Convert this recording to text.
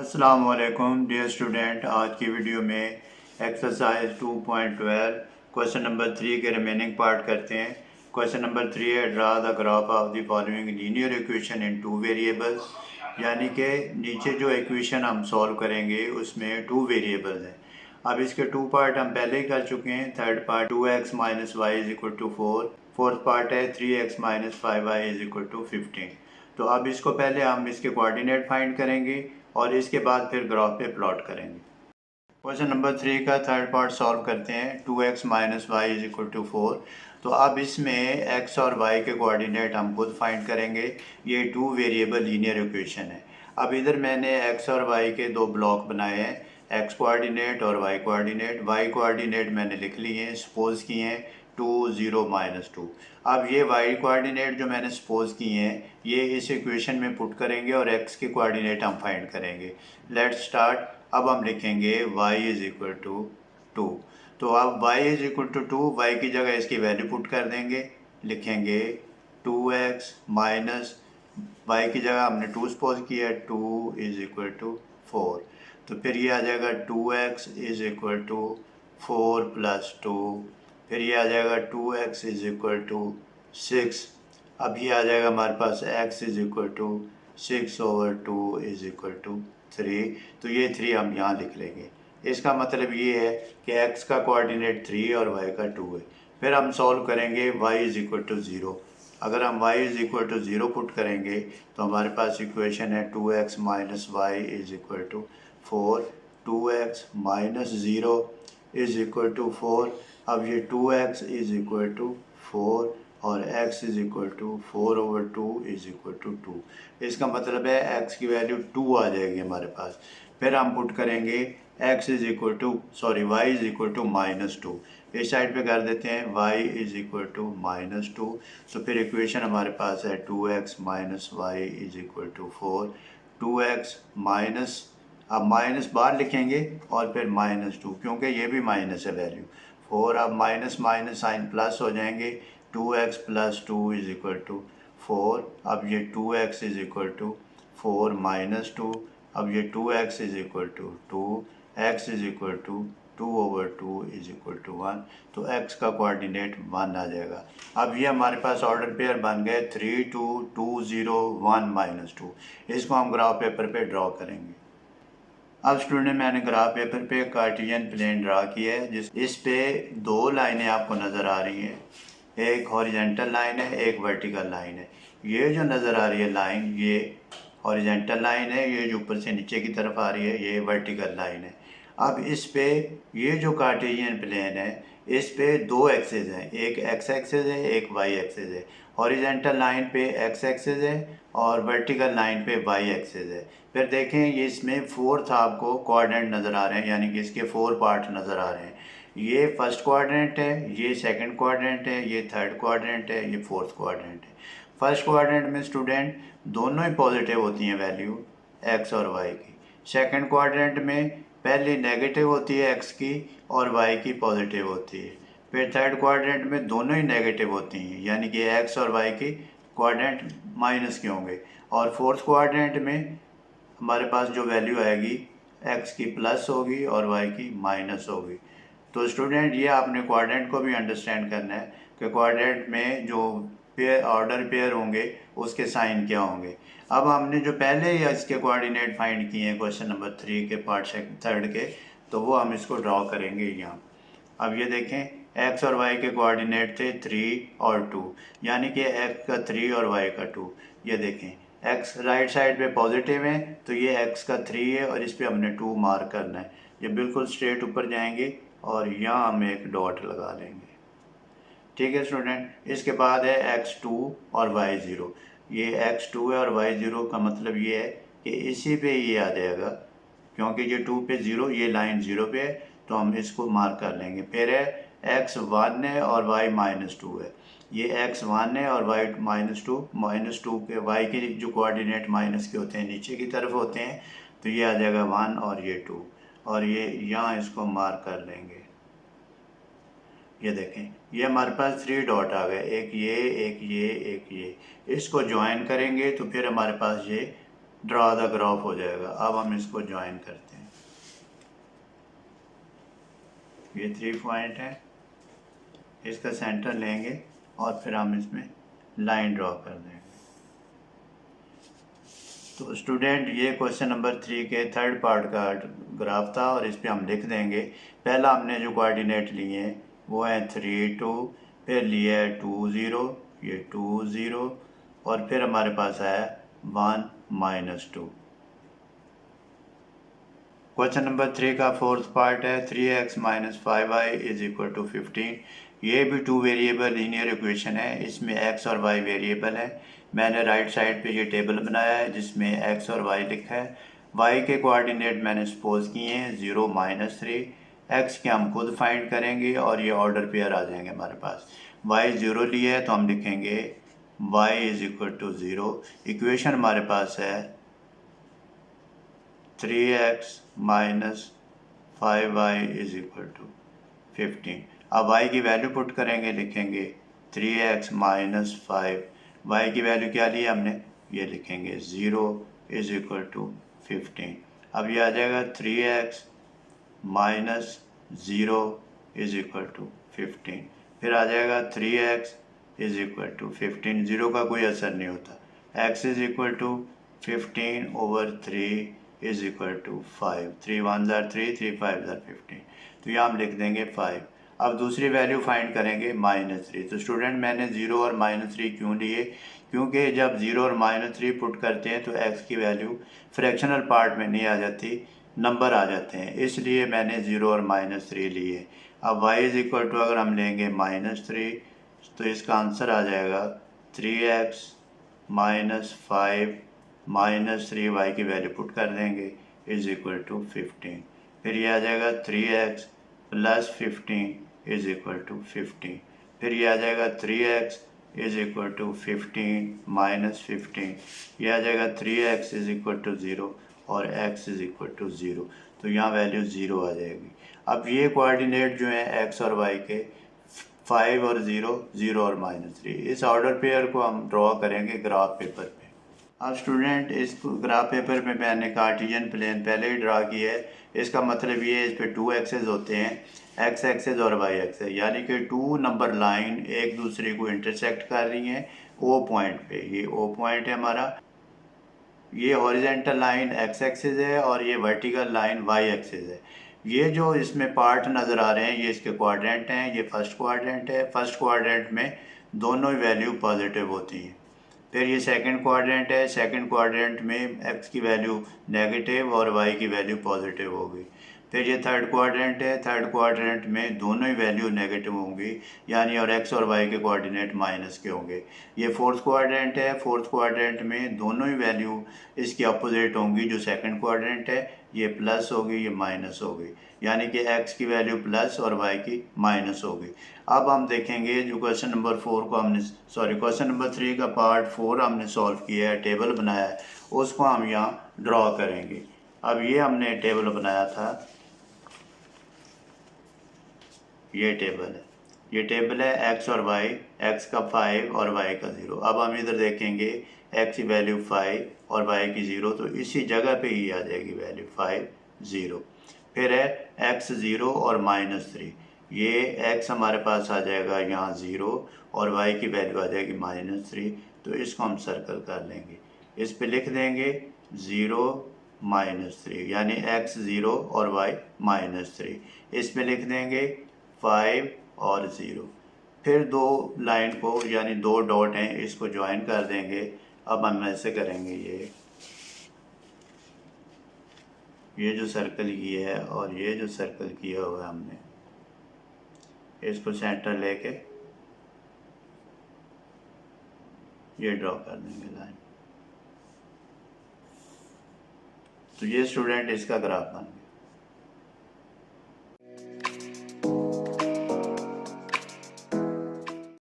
अस्सलाम वालेकुम dear student. आज की वीडियो में एक्सरसाइज 2.12 क्वेश्चन नंबर 3 के रिमेनिंग पार्ट करते हैं। क्वेश्चन नंबर 3 है draw the graph of the following linear equation in two variables, यानी कि नीचे जो इक्वेशन हम सॉल्व करेंगे उसमें टू वेरिएबल्स हैं। अब इसके टू पार्ट हम पहले ही कर चुके हैं। Third part 2x minus y is equal to 4, fourth part है 3x minus 5y is equal to 15। तो अब इसको पहले हम इसके कोऑर्डिनेट फाइंड करेंगे और इसके बाद फिर ग्राफ पे प्लॉट करेंगे। क्वेश्चन नंबर 3 का थर्ड पार्ट सॉल्व करते हैं। 2x minus y is equal to 4। तो अब इसमें x और y के कोऑर्डिनेट हम खुद फाइंड करेंगे। ये टू वेरिएबल लीनियर इक्वेशन है। अब इधर मैंने x और y के दो ब्लॉक बनाए हैं, x कोऑर्डिनेट और y कोऑर्डिनेट। y कोऑर्डिनेट मैंने लिख लिए हैं, सपोज किए हैं 2 0 माइनस 2। अब ये y कोऑर्डिनेट जो मैंने सपोज किए हैं ये इस इक्वेशन में पुट करेंगे और x के कोऑर्डिनेट हम फाइंड करेंगे। Let's start. अब हम लिखेंगे y इज इक्वल टू 2। तो अब y is equal to 2, y की जगह इसकी वैल्यू पुट कर देंगे। लिखेंगे 2x माइनस y की जगह हमने 2 सपोज किया, 2 इज इक्वल टू 4। तो फिर ये आ जाएगा 2x is equal to 4 plus 2। फिर ये आ जाएगा 2x इज इक्वल टू 6। अब ये आ जाएगा हमारे पास x is equal to 6 over 2 is equal to 3। तो ये 3 हम यहाँ लिख लेंगे। इसका मतलब ये है कि x का कोऑर्डिनेट 3 और y का 2 है। फिर हम सॉल्व करेंगे y इज इक्वल टू 0। अगर हम y is equal to 0 put करेंगे तो हमारे पास इक्वेशन है 2x minus y is equal to 4। 2x minus 0 is equal to 4। अब ये 2x इज इक्वल टू 4 और x is equal to 4 over 2 is equal to 2। इसका मतलब है x की वैल्यू 2 आ जाएगी हमारे पास। फिर हम पुट करेंगे x is equal to y is equal to minus 2। इस साइड पे कर देते हैं y is equal to minus 2। तो फिर इक्वेशन हमारे पास है 2x minus y is equal to 4। 2x minus, अब माइनस बाहर लिखेंगे और फिर माइनस 2, क्योंकि ये भी माइनस है वैल्यू 4। अब माइनस माइनस साइन प्लस हो जाएंगे। 2x plus 2 is equal to 4। अब ये 2x is equal to 4 minus 2। अब ये 2x is equal to 2, x is equal to 2 over 2 is equal to 1। तो x का कोऑर्डिनेट 1 आ जाएगा। अब ये हमारे पास ऑर्डर पेयर बन गए 3 2 2 0 1 माइनस 2। इसको हम ग्राफ पेपर पे ड्रॉ करेंगे। अब स्टूडेंट मैंने ग्राफ पेपर पे कार्टेशियन प्लेन ड्रा किया है, जिस इस पे दो लाइनें आपको नज़र आ रही हैं। एक हॉरिजेंटल लाइन है, एक वर्टिकल लाइन है। ये जो नज़र आ रही है लाइन, ये हॉरिजेंटल लाइन है। ये जो ऊपर से नीचे की तरफ आ रही है ये वर्टिकल लाइन है। अब इस पे ये जो कार्टेशियन प्लेन है इस पे दो एक्सेस हैं, एक एक्स एक्सेस है एक वाई एक्सेस है। हॉरिजेंटल लाइन पे एक्स एक्सेस है और वर्टिकल लाइन पे वाई एक्सेस है। फिर देखें ये इसमें फोर्थ आपको क्वाड्रेंट नज़र आ रहे हैं, यानी कि इसके 4 पार्ट नज़र आ रहे हैं। ये फर्स्ट क्वाड्रेंट है, ये सेकंड क्वाड्रेंट है, ये थर्ड क्वाड्रेंट है, ये फोर्थ क्वाड्रेंट है। फर्स्ट क्वाड्रेंट में स्टूडेंट दोनों ही पॉजिटिव होती हैं वैल्यू एक्स और वाई की। सेकंड क्वाड्रेंट में पहले नेगेटिव होती है एक्स की और वाई की पॉजिटिव होती है। फिर थर्ड क्वाड्रेंट में दोनों ही नेगेटिव होती हैं, यानी कि एक्स और वाई की क्वाड्रेंट माइनस के होंगे। और फोर्थ क्वाड्रेंट में हमारे पास जो वैल्यू आएगी एक्स की प्लस होगी और वाई की माइनस होगी। तो स्टूडेंट ये आपने क्वाड्रेंट को भी अंडरस्टैंड करना है कि क्वाड्रेंट में जो पेयर ऑर्डर पेयर होंगे उसके साइन क्या होंगे। अब हमने जो पहले ही इसके कोऑर्डिनेट फाइंड किए हैं क्वेश्चन नंबर 3 के पार्ट थर्ड के, तो वो हम इसको ड्रॉ करेंगे यहाँ। अब ये देखें एक्स और वाई के कोऑर्डिनेट थे 3 और 2, यानी कि एक्स का 3 और वाई का 2। ये देखें एक्स राइट साइड पे पॉजिटिव है तो ये एक्स का 3 है और इस पर हमने 2 मार्क करना है। ये बिल्कुल स्ट्रेट ऊपर जाएंगे और यहाँ हम एक डॉट लगा लेंगे। ठीक है स्टूडेंट। इसके बाद है x2 और y0। ये x2 है और y0 का मतलब ये है कि इसी पे ये आ जाएगा, क्योंकि ये 2 पे 0, ये लाइन 0 पे है तो हम इसको मार्क कर लेंगे। फिर है x1 है और y माइनस 2 है। ये x1 है और y माइनस 2। माइनस 2 के y के जो कोऑर्डिनेट माइनस के होते हैं नीचे की तरफ होते हैं, तो ये आ जाएगा 1 और ये 2 और ये यहाँ इसको मार्क कर लेंगे। ये देखें ये हमारे पास 3 डॉट आ गए, एक ये एक ये एक ये। इसको ज्वाइन करेंगे तो फिर हमारे पास ये ड्रा द ग्राफ हो जाएगा। अब हम इसको ज्वाइन करते हैं। ये 3 पॉइंट है, इसका सेंटर लेंगे और फिर हम इसमें लाइन ड्रॉ कर देंगे। तो स्टूडेंट ये क्वेश्चन नंबर 3 के थर्ड पार्ट का ग्राफ था और इस पर हम लिख देंगे। पहला हमने जो कोऑर्डिनेट लिए हैं वो है 3 2, फिर लिया है 2 0, ये 2 0 और फिर हमारे पास आया 1 -2। क्वेश्चन नंबर 3 का फोर्थ पार्ट है 3x - 5y = 15। ये भी 2 वेरिएबल लीनियर इक्वेशन है, इसमें x और y वेरिएबल है। मैंने राइट साइड पे ये टेबल बनाया है जिसमें x और y लिखा है। y के कोऑर्डिनेट मैंने सपोज किए हैं 0 -3। x के हम खुद फाइंड करेंगे और ये ऑर्डर पेयर आ जाएंगे हमारे पास। y 0 लिया है तो हम लिखेंगे y = 0। इक्वेशन हमारे पास है 3x - 5y = 15। अब y की वैल्यू पुट करेंगे, लिखेंगे 3x - 5। y की वैल्यू क्या ली हमने, ये लिखेंगे 0 = 15। अब ये आ जाएगा 3x - 0 = 15। फिर आ जाएगा 3x = 15। 0 का कोई असर नहीं होता। x = 15/3 = 5। 3 1 = 3, 3 5 = 15। तो यहाँ हम लिख देंगे 5। अब दूसरी वैल्यू फाइंड करेंगे -3। तो स्टूडेंट मैंने 0 और -3 क्यों लिए, क्योंकि जब 0 और -3 पुट करते हैं तो x की वैल्यू फ्रैक्शनल पार्ट में नहीं आ जाती, नंबर आ जाते हैं, इसलिए मैंने 0 और -3 लिए। अब y = अगर हम लेंगे -3 तो इसका आंसर आ जाएगा 3x - 5 -3y की वैल्यू पुट कर देंगे = 15। फिर ये आ जाएगा 3x + 15 = 15। फिर ये आ जाएगा 3x = 15 - 15। ये आ जाएगा 3x = 0 और x = 0। तो यहाँ वैल्यू 0 आ जाएगी। अब ये कोऑर्डिनेट जो है x और y के 5 और 0, 0 और -3, इस ऑर्डर पेयर को हम ड्रॉ करेंगे ग्राफ पेपर पे। अब स्टूडेंट इस ग्राफ पेपर में मैंने कार्टेशियन प्लेन पहले ही ड्रा किया है। इसका मतलब ये है इस पे 2 एक्सेस होते हैं, x एक्सेस और y एक्सेस, यानी कि 2 नंबर लाइन एक दूसरे को इंटरसेक्ट कर रही हैं O पॉइंट पे। ये O पॉइंट है हमारा, ये हॉरिजेंटल लाइन x एक्सिस है और ये वर्टिकल लाइन y एक्सिस है। ये जो इसमें पार्ट नज़र आ रहे हैं ये इसके क्वाड्रेंट हैं। ये फर्स्ट क्वाड्रेंट है, फर्स्ट क्वाड्रेंट में दोनों ही वैल्यू पॉजिटिव होती हैं। फिर ये सेकंड क्वाड्रेंट है, सेकंड क्वाड्रेंट में x की वैल्यू नेगेटिव और y की वैल्यू पॉजिटिव होगी। फिर ये थर्ड क्वाड्रेंट है, थर्ड क्वाड्रेंट में दोनों ही वैल्यू नेगेटिव होंगी, यानी और x और y के कोऑर्डिनेट माइनस के होंगे। ये फोर्थ क्वाड्रेंट है, फोर्थ क्वाड्रेंट में दोनों ही वैल्यू इसकी अपोजिट होंगी। जो सेकंड क्वाड्रेंट है ये प्लस होगी, ये माइनस होगी, यानी कि x की वैल्यू प्लस और y की माइनस होगी। अब हम देखेंगे जो क्वेश्चन नंबर 4 को हमने क्वेश्चन नंबर 3 का पार्ट 4 हमने सॉल्व किया है, टेबल बनाया है, उसको हम यहाँ ड्रॉ करेंगे। अब ये हमने टेबल बनाया था, ये टेबल है, ये टेबल है x और y, x का 5 और y का 0। अब हम इधर देखेंगे x की वैल्यू 5 और y की 0, तो इसी जगह पे ही आ जाएगी वैल्यू 5 0। फिर है x 0 और -3, ये x हमारे पास आ जाएगा यहाँ 0 और y की वैल्यू आ जाएगी -3, तो इसको हम सर्कल कर लेंगे। इस पे लिख देंगे 0 -3, यानी x 0 और y -3। इस पे लिख देंगे 5 और 0। फिर दो लाइन को यानी दो डॉट हैं इसको ज्वाइन कर देंगे। अब हम ऐसे करेंगे, ये जो सर्कल किया है और ये जो सर्कल किया हुआ है हमने, इसको सेंटर लेके ये ड्रॉ कर देंगे लाइन। तो ये स्टूडेंट इसका ग्राफ बन गया।